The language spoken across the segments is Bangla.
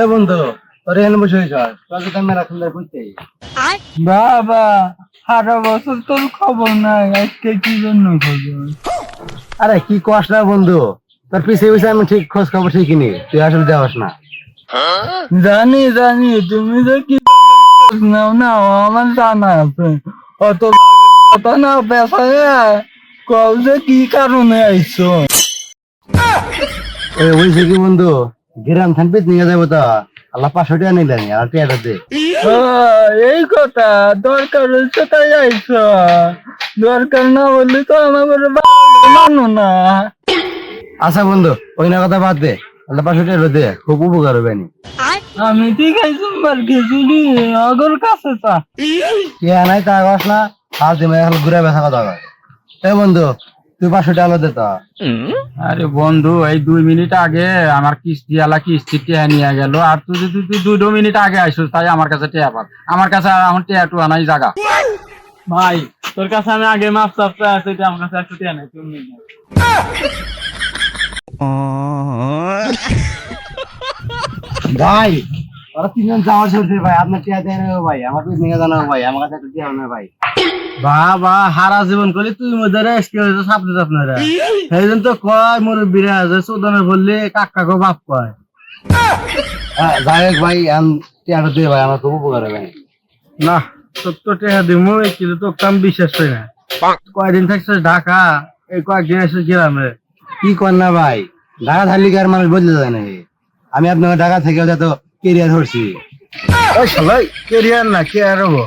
এ বন্ধু তোর এখানে বসে তোকে তো মেলা সুন্দর বুঝতে বাবা সারা বছর তোর খবর নাই, আজকে কি জন্য খবর? আরে কি কষ্ট না বন্ধু, তোর পিছিয়ে পিছিয়ে আমি ঠিক খোঁজ খবর ঠিকই নি, তুই আসলে দেওয়াস না। জানি জানি তুমি যে কি নাও না আমার জানা আছে, অত কথা না পেশায় কও যে কি কারণে আইছো। ওই বলছে কি বন্ধু, গ্রাম থানপিত নিয়ে যাবো তো, আল্লাহ 500 টাকা নিলেন আর টিয়াটা দে। এই কথা দরকার হচ্ছে তাই আইছো, দরকার না বললে তো আমার মানো না। আচ্ছা বন্ধু ওই না কথা বাদ দে, আল্লাহ 500 টাকা দে, খুব উপকার হবে নি। আমি ঠিক আছে খেজুরি আগর কাছে চা টিয়া নাই তা আস না, আর দিমে এখন ঘুরে বেসা কথা কয়। এ বন্ধু তুই 500 টাকা দে তো। আরে বন্ধু এই 2 মিনিট আগে আমার কিস্তি আলা কিস্তি টেয়া নিয়ে গেল, আর তুই যদি তুই 2 মিনিট আগে আইসিস তাই আমার কাছে টেয়া পার, আমার কাছে এখন টেয়া টুয়া নাই জায়গা। ভাই তোর কাছে আমি আগে মাপ চাপতে আছে, আমার কাছে একটু টেয়া নাই, তুমি ভাই ওরা তিনজন যাওয়া চলছে ভাই, আপনার টিয়া দেয় না ভাই, আমার তুই নিয়ে জানাবো ভাই, আমার কাছে একটু টিয়া না ভাই। বাবা হারা জীবন করলে তুই মধ্যে রেস্ট হয়েছে সাপতে আপনারা, সেই জন্য তো কয় মুরব্বীরা যে চোদনের বললে কাকাকে বাপ কয়। যাই হোক ভাই টিয়াটা দিয়ে ভাই, আমার খুব উপকার হবে। না তোর তো টেয়া দিমু কিন্তু তোর কাম বিশ্বাস করি না, কয়দিন থাকছিস ঢাকা, এই কয়েকদিন এসে গ্রামে। কি কর না ভাই, ঢাকা থাকলে কি আর মানুষ বদলে যায় নাকি? আমি আপনাকে ঢাকা থেকে তো কেরিয়ার ধরছি। ওই শালাই কেরিয়ার না কে আর হবো।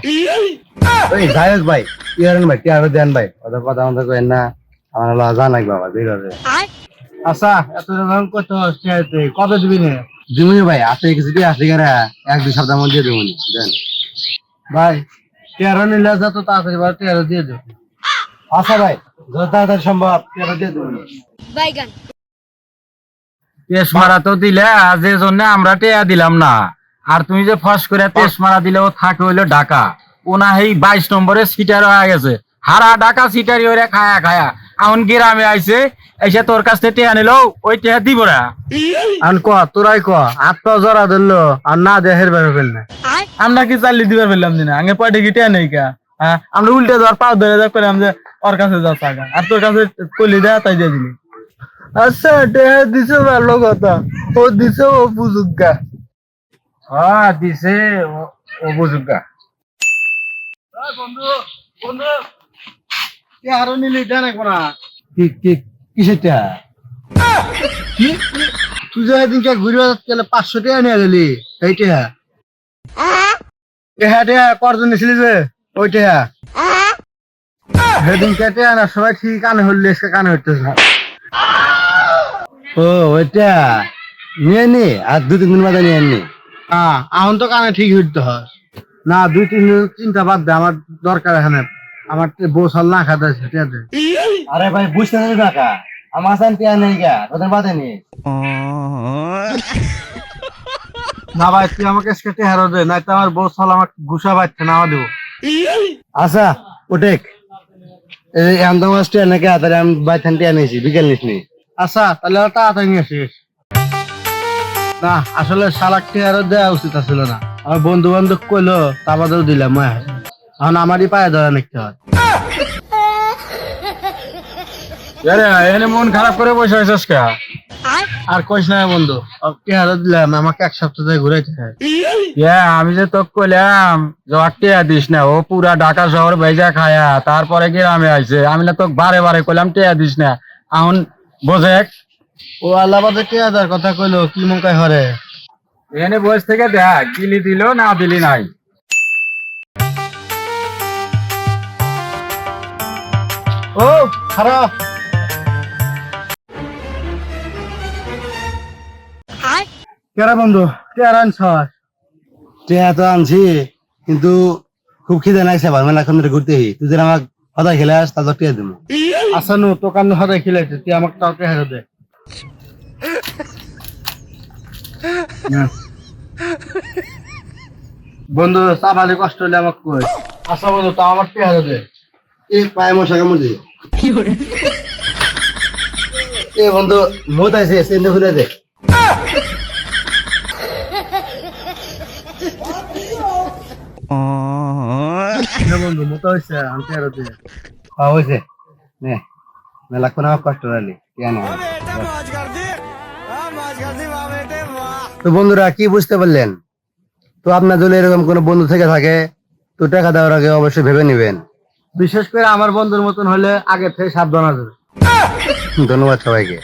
ওই যাই হোক ভাই টিয়ার ভাই, টিয়ার দেন ভাই, ওদের কথা আমাদের কেন না, আমার হলো জানাক বাবা বের হবে। আচ্ছা এত যখন কত হচ্ছে কবে দিবি না? দিমুনি ভাই আসে কিছু আসে গেরা 1-2 সপ্তাহ মধ্যে দিমুনি দেন ভাই 13 নিলে যত তাড়াতাড়ি 13 দিয়ে দেব। আচ্ছা ভাই যত তাড়াতাড়ি সম্ভব 13 দিয়ে দিমুনি। বাইগান তেজ মারা তো দিলে, যে জন্য আমরা টেয়া দিলাম না, আর তুমি যে ফস করে তেজ মারা দিলে ও থাকে হইলো ঢাকা, ও না এই 22 নম্বরে সিটার হয়ে গেছে, হারা ঢাকা সিটারি হয়ে খায়া খায়া এখন গ্রামে আইছে, এসে তোর কাছ থেকে টেয়া নিল, ওই টেয়া দিব না। আন ক তোরাই ক আত্মা জরা ধরলো আর না দেহের বের ফেল না। আমরা কি চাল্লি দিবার ফেললাম দিনা আগে পয়টা কি টেয়া নেই কা? হ্যাঁ আমরা উল্টে যাওয়ার পাও ধরে যা করে আমরা ওর কাছে যাও টাকা, আর তোর কাছে কলি দেয়া তাই দিয়ে দিলি। আচ্ছা টেয়া দিছে ভালো কথা, ও দিছে ও বুঝুগা। হ্যাঁ দিছে ও বুঝুগা। বন্ধু বন্ধু কে আরো নিলি দেন এখন কি কি কিসের টিয়া? কি তুই যে এদিনকে ঘুরে গেলে 500 টাকা নিয়ে গেলি, এইটা টেহা করজন নিছিলি যে ওইটা সেদিন কেটে না সবাই ঠিক কানে হলে কানে হইতেছে না। ও ওইটা নিয়ে নি আর 2-3 দিন বাদে নিয়ে নি। হ্যাঁ এখন তো কানে ঠিক হইতে হয় না 2-3 দিন চিন্তা বাদ দে, আমার দরকার এখানে, আমার বউ সাল না খাতে সেটা দে। আরে ভাই বুঝতে পারি টাকা আমার সান টিয়া নেই গা, তোদের বাদে নি। না ভাই তুই আমাকে কেটে হারো দে, নাই তো আমার বউ সাল আমার ঘুষা পাচ্ছে না, আমার দেবো। আচ্ছা ওটেক এই আমদা মাছ টিয়া নাকি হাতারে আমি বাইথান টিয়া নিয়েছি, বিকেল নিসনি। আচ্ছা তাহলে তাড়াতাড়ি নিয়ে আসিস। না আসলে শালাক টেহারও দেওয়া উচিত ছিল না, আমার বন্ধু বান্ধব কইলো তা বাদেও দিলাম, এখন আমারই পায়ে ধরা নিতে হয়। এনে মন খারাপ করে বসে আছিস কে? আর কইস না বন্ধু, টেহারও দিলাম, আমাকে 1 সপ্তাহ ধরে ঘুরাইতে হয়। আমি যে তোকে কইলাম যে টেয়া দিস না, ও পুরা ঢাকা শহর ভেজা খায়া তারপরে গ্রামে আইছে, আমি না তোকে বারে বারে কইলাম টেয়া দিস না, এখন বোঝে ও আল্লাহবাদে টেয়া দেওয়ার কথা কইলো কি মঙ্কায় হরে। এনে বয়স থেকে দেখ দিলি দিল না দিলি নাই। ও খারাপ কেরা বন্ধু টেয়ার আনছ? টিয়া তো আনছি কিন্তু খুব খিদে নাইছে, ভালো মেলা এখন ঘুরতে তুই যেন আমার হদাই খেলে আস তাদের টিয়া দিব। আচ্ছা নু তোকান হদাই খিলাইছে, তুই আমাকে তাও টেহার দে। বন্ধু চাপালে কষ্ট হলে আমাকে কই। আচ্ছা বন্ধু তাও আমার টেহার দে। এই পায়ে মশা কামড় দিয়ে এ বন্ধু মত আছে সেন্ড খুলে দে। বন্ধু মতো হয়েছে আমি টিয়াটা দিয়ে হয়েছে নে মেলা কোনো আমার কষ্ট হলি কেন তো বন্ধুরা কি বুঝতে পারলেন? তো আপনার যদি এরকম কোনো বন্ধু থেকে থাকে তো টাকা দেওয়ার আগে অবশ্যই ভেবে নেবেন, বিশেষ করে আমার বন্ধুর মতন হলে আগে থেকে সাবধান আছে। ধন্যবাদ সবাইকে।